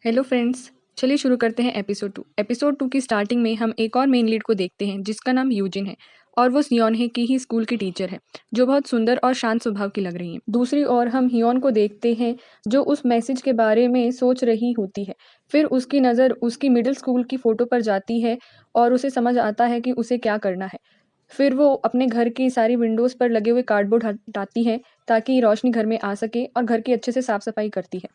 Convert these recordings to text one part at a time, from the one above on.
Hello friends. चलिए शुरू करते हैं एपिसोड 2 की स्टार्टिंग में हम एक और मेन लीड को देखते हैं जिसका नाम यूजिन है और वो सियोनहे की ही स्कूल की टीचर है जो बहुत सुंदर और शांत स्वभाव की लग रही है। दूसरी ओर हम हियोन को देखते हैं जो उस मैसेज के बारे में सोच रही होती है। फिर उसकी नज़र उसकी मिडिल स्कूल की फ़ोटो पर जाती है और उसे समझ आता है कि उसे क्या करना है। फिर वो अपने घर की सारी विंडोज़ पर लगे हुए कार्डबोर्ड हटाती है ताकि रोशनी घर में आ सके और घर की अच्छे से साफ सफाई करती है।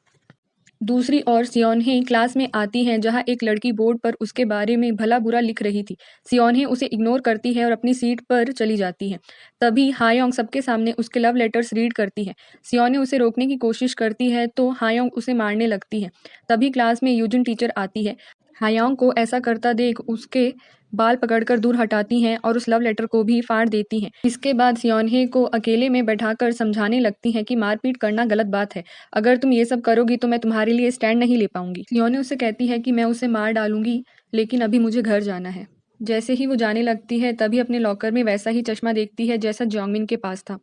दूसरी ओर सियोन्हे क्लास में आती है जहाँ एक लड़की बोर्ड पर उसके बारे में भला बुरा लिख रही थी। सियोन्हे उसे इग्नोर करती है और अपनी सीट पर चली जाती है। तभी हायोंग सबके सामने उसके लव लेटर्स रीड करती है। सियोन्हे उसे रोकने की कोशिश करती है तो हायोंग उसे मारने लगती है। तभी क्लास में यूजिन टीचर आती है। हायोंग को ऐसा करता देख उसके बाल पकड़कर दूर हटाती हैं और उस लव लेटर को भी फाड़ देती हैं। इसके बाद सियोन्हे को अकेले में बैठाकर समझाने लगती हैं कि मारपीट करना गलत बात है। अगर तुम ये सब करोगी तो मैं तुम्हारे लिए स्टैंड नहीं ले पाऊंगी। सियोने उसे कहती है कि मैं उसे मार डालूंगी लेकिन अभी मुझे घर जाना है। जैसे ही वो जाने लगती है तभी अपने लॉकर में वैसा ही चश्मा देखती है जैसा जोंगमिन के पास था।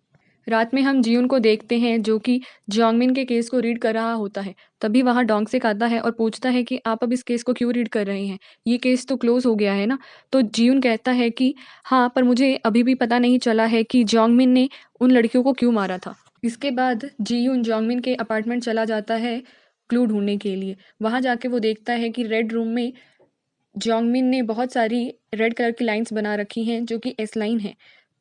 रात में हम जियुन को देखते हैं जो कि जोंगमिन के केस को रीड कर रहा होता है। तभी वहाँ डोंगसेक आता है और पूछता है कि आप अब इस केस को क्यों रीड कर रहे हैं, ये केस तो क्लोज हो गया है ना। तो जियुन कहता है कि हाँ, पर मुझे अभी भी पता नहीं चला है कि जोंगमिन ने उन लड़कियों को क्यों मारा था। इसके बाद जियुन जोंगमिन के अपार्टमेंट चला जाता है क्लू ढूंढने के लिए। वहाँ जाके वो देखता है कि रेड रूम में जोंगमिन ने बहुत सारी रेड कलर की लाइंस बना रखी हैं जो कि एस लाइन है।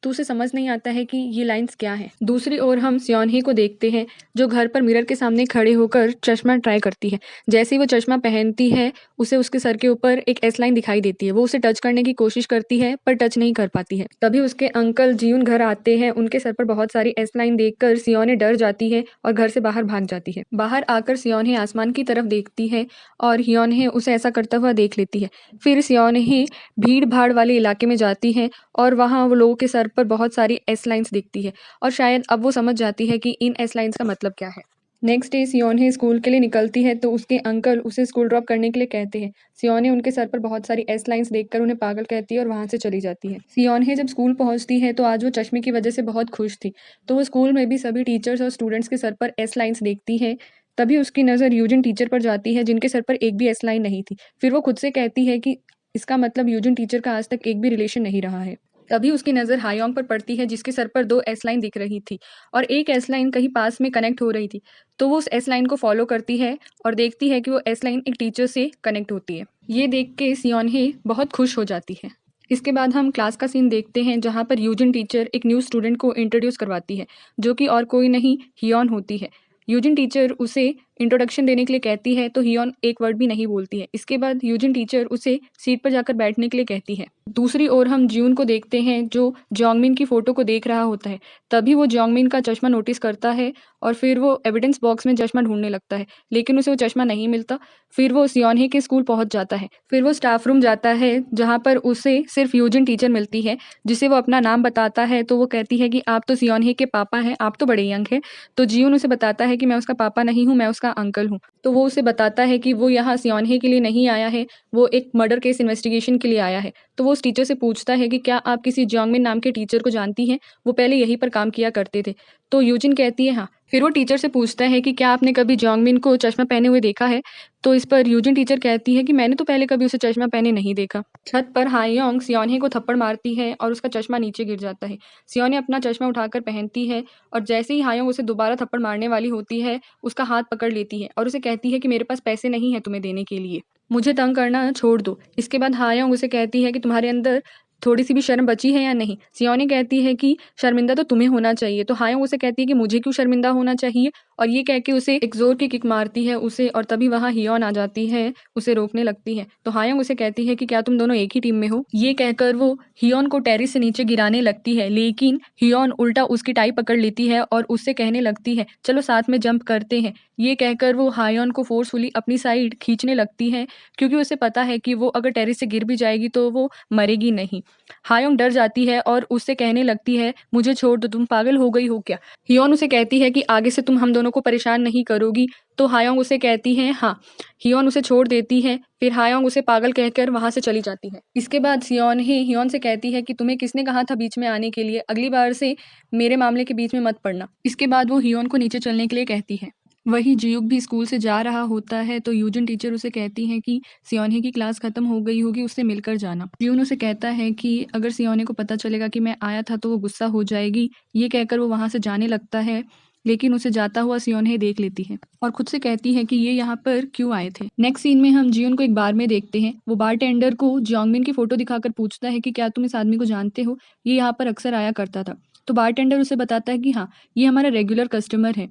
तो उसे समझ नहीं आता है कि ये लाइंस क्या हैं। दूसरी ओर हम सियोनहे को देखते हैं जो घर पर मिरर के सामने खड़े होकर चश्मा ट्राई करती है। जैसे ही वो चश्मा पहनती है उसे उसके सर के ऊपर एक एस लाइन दिखाई देती है। वो उसे टच करने की कोशिश करती है पर टच नहीं कर पाती है। तभी उसके अंकल जियुन घर आते हैं। उनके सर पर बहुत सारी एस लाइन देखकर सियोने डर जाती है और घर से बाहर भाग जाती है। बाहर आकर सियोने आसमान की तरफ देखती है और हियोनहे उसे ऐसा करता हुआ देख लेती है। फिर सियोनहे भीड़ भाड़ वाले इलाके में जाती हैं और वहाँ वो लोगों के सर पर बहुत सारी एस लाइंस दिखती है और शायद अब वो समझ जाती है कि इन एस लाइंस का मतलब क्या है। नेक्स्ट डे सियोनहे स्कूल के लिए निकलती है तो उसके अंकल उसे स्कूल ड्रॉप करने के लिए कहते हैं। सियोने उनके सर पर बहुत सारी एस लाइंस देखकर उन्हें पागल कहती है और वहाँ से चली जाती है। सियोनहे जब स्कूल पहुँचती है तो आज वो चश्मे की वजह से बहुत खुश थी। तो वो स्कूल में भी सभी टीचर्स और स्टूडेंट्स के सर पर एस लाइंस देखती है। तभी उसकी नज़र यूजिन टीचर पर जाती है जिनके सर पर एक भी एस लाइन नहीं थी। फिर वो खुद से कहती है कि इसका मतलब यूजिन टीचर का आज तक एक भी रिलेशन नहीं रहा है। तभी उसकी नज़र हायोंग पर पड़ती है जिसके सर पर 2 एस लाइन दिख रही थी और एक एस लाइन कहीं पास में कनेक्ट हो रही थी। तो वो उस एस लाइन को फॉलो करती है और देखती है कि वो एस लाइन एक टीचर से कनेक्ट होती है। ये देख के सियोनहे बहुत खुश हो जाती है। इसके बाद हम क्लास का सीन देखते हैं जहाँ पर यूजिन टीचर एक न्यू स्टूडेंट को इंट्रोड्यूस करवाती है जो कि और कोई नहीं हियोन होती है। यूजिन टीचर उसे इंट्रोडक्शन देने के लिए कहती है तो हियोन एक वर्ड भी नहीं बोलती है। इसके बाद यूजिन टीचर उसे सीट पर जाकर बैठने के लिए कहती है। दूसरी ओर हम जियुन को देखते हैं जो जोंगमिन की फोटो को देख रहा होता है। तभी वो जोंगमिन का चश्मा नोटिस करता है और फिर वो एविडेंस बॉक्स में चश्मा ढूंढने लगता है लेकिन उसे वो चश्मा नहीं मिलता। फिर वो सियोनहे के स्कूल पहुंच जाता है। फिर वो स्टाफ रूम जाता है जहाँ पर उसे सिर्फ यूजिन टीचर मिलती है जिसे वो अपना नाम बताता है। तो वो कहती है कि आप तो सियोनहे के पापा हैं, आप तो बड़े यंग हैं। तो जियुन उसे बताता है कि मैं उसका पापा नहीं हूँ, मैं उसका अंकल हूँ। तो वो उसे बताता है कि वो यहाँ सियोनहे के लिए नहीं आया है, वो एक मर्डर केस इन्वेस्टिगेशन के लिए आया है। तो वो उस टीचर से पूछता है कि क्या आप किसी जोंगमिन नाम के टीचर को जानती हैं, वो पहले यहीं पर काम किया करते थे। तो यूजिन कहती है हाँ। फिर वो टीचर से पूछता है कि क्या आपने कभी जोंगमिन को चश्मा पहने हुए देखा है। तो इस पर यूजिन टीचर कहती है कि मैंने तो पहले कभी उसे चश्मा पहने नहीं देखा। छत पर हायोंग सियोनहे को थप्पड़ मारती है और उसका चश्मा नीचे गिर जाता है। सियोने अपना चश्मा उठाकर पहनती है और जैसे ही हायोंग उसे दोबारा थप्पड़ मारने वाली होती है उसका हाथ पकड़ लेती है और उसे कहती है कि मेरे पास पैसे नहीं है तुम्हें देने के लिए, मुझे तंग करना छोड़ दो। इसके बाद हायोंग उसे कहती है कि तुम्हारे अंदर थोड़ी सी भी शर्म बची है या नहीं। सियोने कहती है कि शर्मिंदा तो तुम्हें होना चाहिए। तो हायोंग उसे कहती है कि मुझे क्यों शर्मिंदा होना चाहिए और ये कह के उसे एक जोर की किक मारती है उसे और तभी वहाँ हियोन आ जाती है, उसे रोकने लगती है। तो हायोंग उसे कहती है कि क्या तुम दोनों एक ही टीम में हो। ये कहकर वो हियोन को टेरिस से नीचे गिराने लगती है लेकिन हियोन उल्टा उसकी टाई पकड़ लेती है और उससे कहने लगती है चलो साथ में जंप करते हैं। ये कहकर वो हायोन को फोर्सफुली अपनी साइड खींचने लगती है क्योंकि उसे पता है कि वो अगर टेरिस से गिर भी जाएगी तो वो मरेगी नहीं। हायोंग डर जाती है और उससे कहने लगती है मुझे छोड़ दो, तुम पागल हो गई हो क्या। हियोन उसे कहती है कि आगे से तुम हम दोनों को परेशान नहीं करोगी। तो हायोंग उसे कहती है हाँ। हियोन उसे छोड़ देती है। फिर हायोंग उसे पागल कहकर वहां से चली जाती है। इसके बाद सियोन ही हियोन से कहती है कि तुम्हें किसने कहा था बीच में आने के लिए, अगली बार से मेरे मामले के बीच में मत पड़ना। इसके बाद वो हियोन को नीचे चलने के लिए कहती है। वही जियुक भी स्कूल से जा रहा होता है तो यूजिन टीचर उसे कहती है कि सियोन्हे की क्लास खत्म हो गई होगी, उससे मिलकर जाना। जियून उसे कहता है कि अगर सियोन्हे को पता चलेगा कि मैं आया था तो वो गुस्सा हो जाएगी। ये कहकर वो वहाँ से जाने लगता है, लेकिन उसे जाता हुआ सियोन्हे देख लेती है और खुद से कहती है कि ये यहाँ पर क्यों आए थे। नेक्स्ट सीन में हम जियोन को एक बार में देखते हैं। वो बारटेंडर को जियोंगमिन की फोटो दिखाकर पूछता है कि क्या तुम इस आदमी को जानते हो, ये यहाँ पर अक्सर आया करता था। तो बारटेंडर उसे बताता है कि हाँ, ये हमारा रेगुलर कस्टमर है,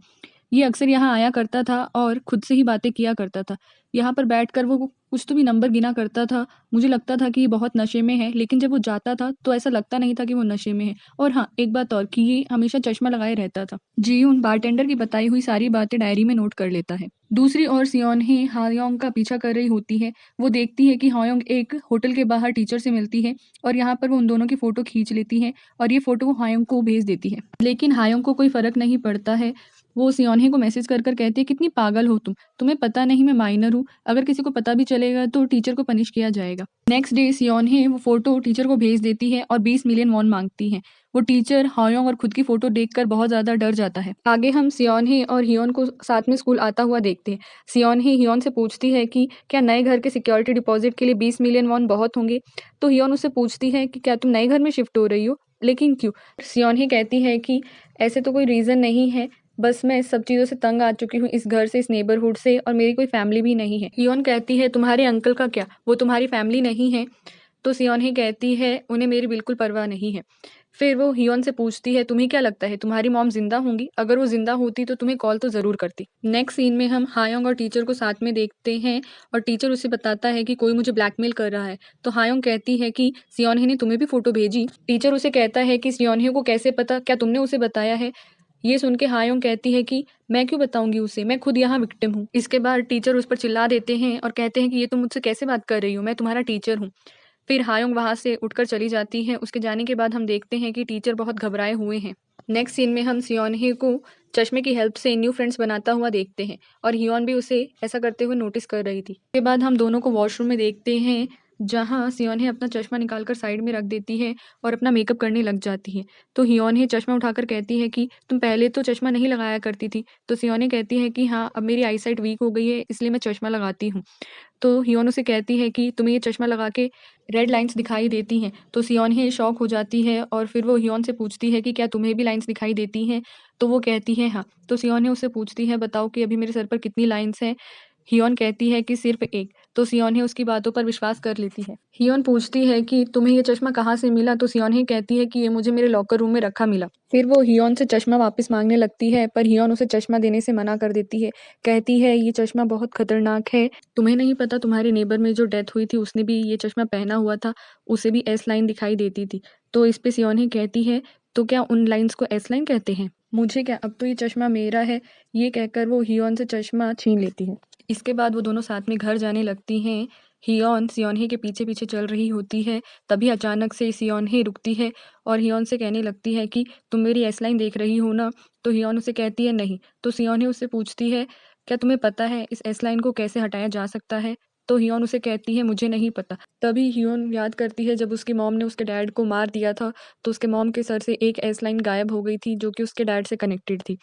ये अक्सर यहाँ आया करता था और खुद से ही बातें किया करता था। यहाँ पर बैठकर वो कुछ तो भी नंबर गिना करता था। मुझे लगता था कि ये बहुत नशे में है, लेकिन जब वो जाता था तो ऐसा लगता नहीं था कि वो नशे में है। और हाँ, एक बात और कि ये हमेशा चश्मा लगाए रहता था। जियून बारटेंडर की बताई हुई सारी बातें डायरी में नोट कर लेता है। दूसरी ओर सियोन्हे हायोंग का पीछा कर रही होती है। वो देखती है कि हायोंग एक होटल के बाहर टीचर से मिलती है और यहाँ पर वो उन दोनों की फोटो खींच लेती है और ये फोटो वो हायोंग को भेज देती है। लेकिन हायोंग को कोई फर्क नहीं पड़ता है। वो सियोन्हे को मैसेज कर कर कहती है, कितनी पागल हो तुम, तुम्हें पता नहीं मैं माइनर हूँ, अगर किसी को पता भी चलेगा तो टीचर को पनिश किया जाएगा। नेक्स्ट डे सियोन्हे वो फोटो टीचर को भेज देती है और 20 मिलियन वॉन मांगती है। वो टीचर हायोंग और खुद की फोटो देखकर बहुत ज्यादा डर जाता है। आगे हम सियोन्हे और हियोन को साथ में स्कूल आता हुआ देखते हैं। सियोन्हे हियोन से पूछती है कि क्या नए घर के सिक्योरिटी डिपॉजिट के लिए 20 मिलियन वॉन बहुत होंगे। तो हियोन उससे पूछती है कि क्या तुम नए घर में शिफ्ट हो रही हो, लेकिन क्यों। सियोन्हे कहती है कि ऐसे तो कोई रीजन नहीं है, बस मैं इस सब चीज़ों से तंग आ चुकी हूँ, इस घर से, इस नेबरहुड से, और मेरी कोई फैमिली भी नहीं है। हियोन कहती है, तुम्हारे अंकल का क्या, वो तुम्हारी फैमिली नहीं है। तो सियोन्हे कहती है, उन्हें मेरी बिल्कुल परवाह नहीं है। फिर वो हियोन से पूछती है, तुम्हें क्या लगता है तुम्हारी मॉम जिंदा होंगी, अगर वो जिंदा होती तो तुम्हें कॉल तो ज़रूर करती। नेक्स्ट सीन में हम हायोंग और टीचर को साथ में देखते हैं और टीचर उसे बताता है कि कोई मुझे ब्लैकमेल कर रहा है। तो हायोंग कहती है कि सियोन्हे ने तुम्हें भी फोटो भेजी। टीचर उसे कहता है कि सियोन्हे को कैसे पता, क्या तुमने उसे बताया है। ये सुन के हायोंग कहती है कि मैं क्यों बताऊंगी उसे, मैं खुद यहाँ विक्टिम हूँ। इसके बाद टीचर उस पर चिल्ला देते हैं और कहते हैं कि ये तुम मुझसे कैसे बात कर रही हो, मैं तुम्हारा टीचर हूँ। फिर हायोंग वहाँ से उठकर चली जाती है। उसके जाने के बाद हम देखते हैं कि टीचर बहुत घबराए हुए हैं। नेक्स्ट सीन में हम सियोन्हे को चश्मे की हेल्प से न्यू फ्रेंड्स बनाता हुआ देखते हैं और हियोन भी उसे ऐसा करते हुए नोटिस कर रही थी। उसके बाद हम दोनों को वॉशरूम में देखते हैं, जहाँ सियोन्हे अपना चश्मा निकालकर साइड में रख देती है और अपना मेकअप करने लग जाती है। तो हियोन्हे चश्मा उठाकर कहती है कि तुम पहले तो चश्मा नहीं लगाया करती थी। तो सियोन्हे कहती है कि हाँ, अब मेरी आईसाइट वीक हो गई है, इसलिए मैं चश्मा लगाती हूँ। तो हियोन उसे कहती है कि तुम्हें ये चश्मा लगा के रेड लाइंस दिखाई देती हैं। तो सियोन्हे शॉक हो जाती है और फिर वो हियोन से पूछती है कि क्या तुम्हें भी लाइंस दिखाई देती हैं। तो वो कहती है हाँ। तो सियोन्हे उससे पूछती है, बताओ कि अभी मेरे सर पर कितनी लाइंस हैं। हियोन कहती है कि सिर्फ एक। तो सियोन्हे उसकी बातों पर विश्वास कर लेती है। हियोन पूछती है कि तुम्हें ये चश्मा कहाँ से मिला। तो सियोन्हे कहती है कि ये मुझे मेरे लॉकर रूम में रखा मिला। फिर वो हियोन से चश्मा वापस मांगने लगती है, पर हियोन उसे चश्मा देने से मना कर देती है। कहती है, ये चश्मा बहुत खतरनाक है, तुम्हें नहीं पता तुम्हारे नेबर में जो डेथ हुई थी उसने भी ये चश्मा पहना हुआ था, उसे भी एस लाइन दिखाई देती थी। तो इस पे सियोन्हे कहती है, तो क्या उन लाइंस को एस लाइन कहते हैं, मुझे क्या, अब तो ये चश्मा मेरा है। ये कहकर वो हियोन से चश्मा छीन लेती है। इसके बाद वो दोनों साथ में घर जाने लगती हैं। हियोन सियोन्हे के पीछे पीछे चल रही होती है। तभी अचानक से सियोन्हे रुकती है और हियोन से कहने लगती है कि तुम मेरी एस लाइन देख रही हो ना। तो हियोन उसे कहती है नहीं। तो सियोन्हे उससे पूछती है, क्या तुम्हें पता है इस एस लाइन को कैसे हटाया जा सकता है। तो हियोन उसे कहती है, मुझे नहीं पता। तभी हियोन याद करती है जब उसकी मॉम ने उसके डैड को मार दिया था, तो उसके मॉम के सर से एक एस लाइन गायब हो गई थी जो कि उसके डैड से कनेक्टेड थी।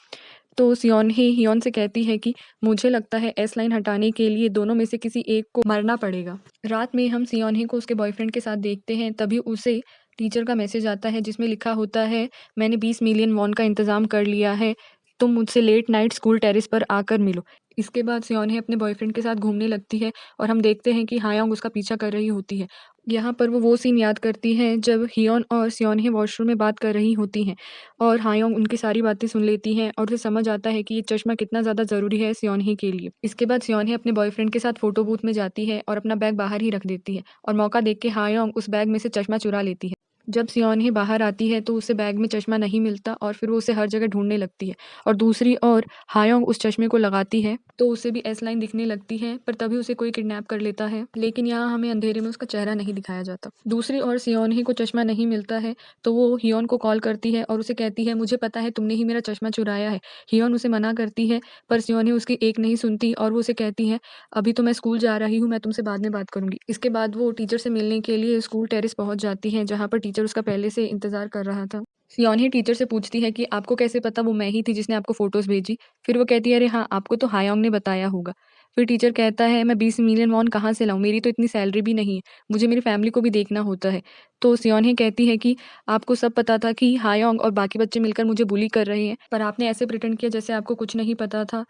तो सियोन्हे हियोन से कहती है कि मुझे लगता है एस लाइन हटाने के लिए दोनों में से किसी एक को मरना पड़ेगा। रात में हम सियोन्हे को उसके बॉयफ्रेंड के साथ देखते हैं। तभी उसे टीचर का मैसेज आता है जिसमें लिखा होता है, मैंने 20 मिलियन वॉन का इंतज़ाम कर लिया है, तुम मुझसे लेट नाइट स्कूल टेरेस पर आकर मिलो। इसके बाद सियोन्हे अपने बॉयफ्रेंड के साथ घूमने लगती है और हम देखते हैं कि हायोंग उसका पीछा कर रही होती है। यहाँ पर वो सीन याद करती है जब हियोन और सियोन्हे वॉशरूम में बात कर रही होती हैं और हायोंग उनकी सारी बातें सुन लेती हैं और उसे समझ आता है कि ये चश्मा कितना ज़्यादा ज़रूरी है सियोन्हे के लिए। इसके बाद सियोन्हे अपने बॉयफ्रेंड के साथ फोटो बूथ में जाती है और अपना बैग बाहर ही रख देती है और मौका देख के हायोंग उस बैग में से चश्मा चुरा लेती है। जब सियोन्हे बाहर आती है तो उसे बैग में चश्मा नहीं मिलता और फिर वो उसे हर जगह ढूंढने लगती है और दूसरी ओर हायोंग उस चश्मे को लगाती है तो उसे भी एस लाइन दिखने लगती है, पर तभी उसे कोई किडनैप कर लेता है, लेकिन यहाँ हमें अंधेरे में उसका चेहरा नहीं दिखाया जाता। दूसरी ओर सियोन्हे को चश्मा नहीं मिलता है तो वो हियोन को कॉल करती है और उसे कहती है, मुझे पता है तुमने ही मेरा चश्मा चुराया है। हियोन उसे मना करती है पर सियोन्हे उसकी एक नहीं सुनती और वो उसे कहती है, अभी तो मैं स्कूल जा रही हूँ, मैं तुमसे बाद में बात करूंगी। इसके बाद वो टीचर से मिलने के लिए स्कूल टेरेस पहुंच जाती है जहाँ पर टीचर उसका पहले से इंतजार कर रहा था। सियोन्हे टीचर से पूछती है कि आपको कैसे पता वो मैं ही थी जिसने आपको फ़ोटोज़ भेजी? फिर वो कहती है अरे हाँ, आपको तो हायोंग ने बताया होगा। फिर टीचर कहता है मैं 20 मिलियन वॉन कहाँ से लाऊँ? मेरी तो इतनी सैलरी भी नहीं है, मुझे मेरी फैमिली को भी देखना होता है। तो सियोन्हे कहती है कि आपको सब पता था कि हायोंग और बाकी बच्चे मिलकर मुझे बुली कर रहे हैं, पर आपने ऐसे प्रिटेंड किया जैसे आपको कुछ नहीं पता था।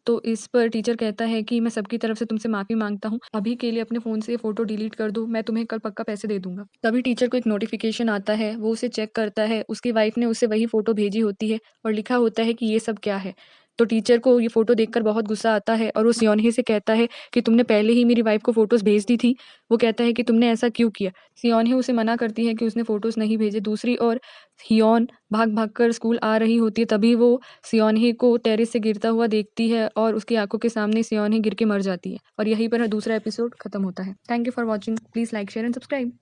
तो इस पर टीचर कहता है कि मैं सबकी तरफ से तुमसे माफ़ी माँगता हूँ। अभी के लिए अपने फ़ोन से ये फ़ोटो डिलीट कर दो, मैं तुम्हें कल पक्का पैसे दे दूँगा। तभी टीचर को एक नोटिफ़िकेशन आता है, वो उसे चेक करता है, उसकी वाइफ़ ने उसे वही फ़ोटो भेजी होती है और लिखा होता है कि ये सब क्या है? तो टीचर को ये फ़ोटो देखकर बहुत गुस्सा आता है और वो सियोन्हे से कहता है कि तुमने पहले ही मेरी वाइफ़ को फ़ोटोज़ भेज दी थी। वो कहता है कि तुमने ऐसा क्यों किया? सियोन्हे उसे मना करती है कि उसने फ़ोटोज़ नहीं भेजे। दूसरी ओर हियोन भाग-भाग कर स्कूल आ रही होती है, तभी वो सियोन्हे को टेरेस से गिरता हुआ देखती है और उसकी आँखों के सामने सियोन्हे गिर के मर जाती है और यहीं पर दूसरा एपिसोड खत्म होता है। Thank you for watching. Please like, share and subscribe.